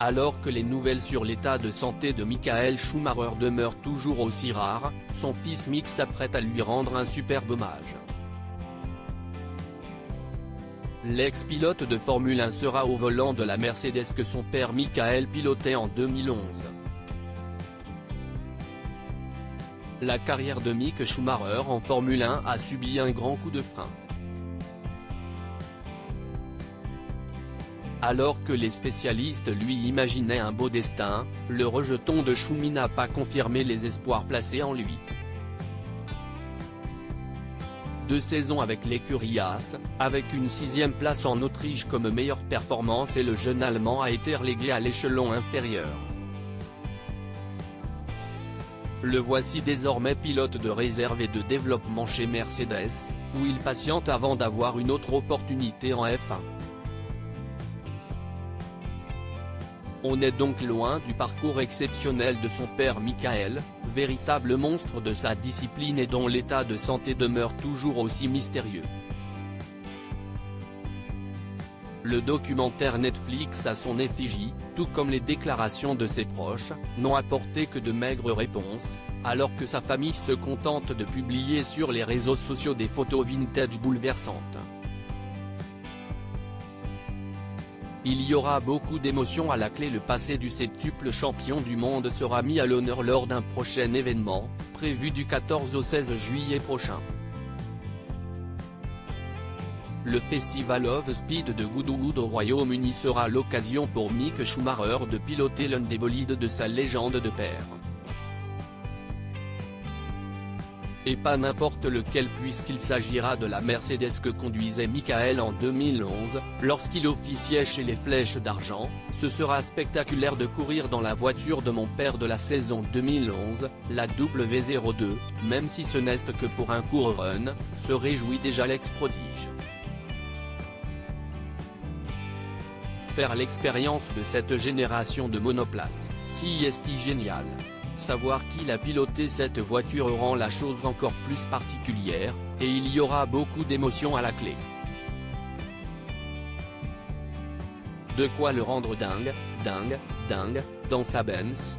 Alors que les nouvelles sur l'état de santé de Michael Schumacher demeurent toujours aussi rares, son fils Mick s'apprête à lui rendre un superbe hommage. L'ex-pilote de Formule 1 sera au volant de la Mercedes que son père Michael pilotait en 2011. La carrière de Mick Schumacher en Formule 1 a subi un grand coup de frein. Alors que les spécialistes lui imaginaient un beau destin, le rejeton de Schumi n'a pas confirmé les espoirs placés en lui. 2 saisons avec l'écurie Haas, avec une 6e place en Autriche comme meilleure performance, et le jeune Allemand a été relégué à l'échelon inférieur. Le voici désormais pilote de réserve et de développement chez Mercedes, où il patiente avant d'avoir une autre opportunité en F1. On est donc loin du parcours exceptionnel de son père Michael, véritable monstre de sa discipline et dont l'état de santé demeure toujours aussi mystérieux. Le documentaire Netflix à son effigie, tout comme les déclarations de ses proches, n'ont apporté que de maigres réponses, alors que sa famille se contente de publier sur les réseaux sociaux des photos vintage bouleversantes. Il y aura beaucoup d'émotions à la clé. Le passé du septuple champion du monde sera mis à l'honneur lors d'un prochain événement, prévu du 14 au 16 juillet prochain. Le Festival of Speed de Goodwood au Royaume-Uni sera l'occasion pour Mick Schumacher de piloter l'un des bolides de sa légende de père. Et pas n'importe lequel, puisqu'il s'agira de la Mercedes que conduisait Michael en 2011, lorsqu'il officiait chez les Flèches d'Argent. Ce sera spectaculaire de courir dans la voiture de mon père de la saison 2011, la W02, même si ce n'est que pour un court run, se réjouit déjà l'ex-prodige. Faire l'expérience de cette génération de monoplaces, si est génial. Savoir qui l'a piloté cette voiture rend la chose encore plus particulière, et il y aura beaucoup d'émotions à la clé. De quoi le rendre dingue, dingue, dingue, dans sa Benz.